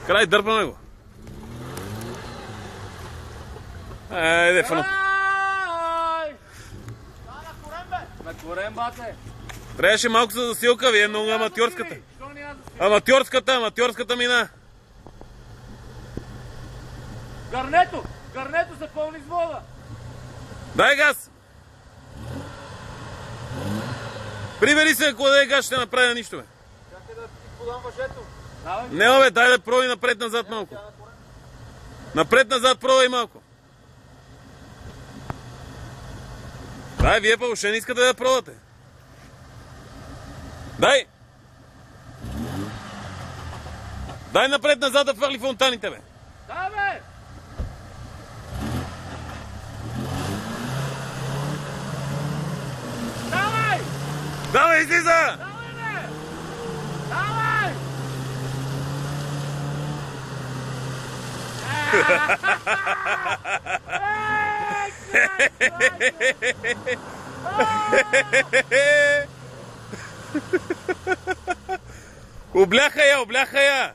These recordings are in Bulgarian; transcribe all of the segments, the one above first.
Край, дърпаме го. Айде, фано. На корем, бате. Трябваше малко за засилка, ви е много аматьорската. Аматьорската мина. Гарнето се пълни с вода. Дай газ. Прибери се, ако даде газ, ще направя нищо, бе. Чакай да ти подам въжето. Не, бе, дай да пробай напред-назад малко. Напред-назад пробай малко. Дай, вие въобще не искате да пробвате. Дай! Дай напред-назад да фърли фонтаните, бе. Да, бе! Давай! Давай, излиза! Давай, бе! Давай! Обляха я!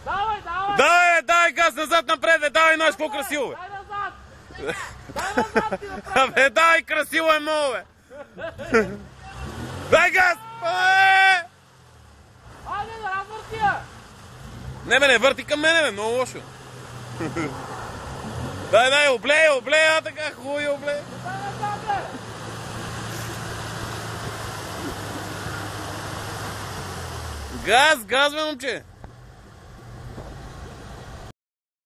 Давай! Дай газ назад напред, бе, давай наш по-красиво, бе. Дай назад! Дай назад ти направи! Абе, дай, красиво е много, бе. Дай газ! Айде да развърти я! Не, бе, не върти към мене, бе, много лошо. Дай, облей, така, хубаво облей. Дай назад, бе! Газ, бе, момче.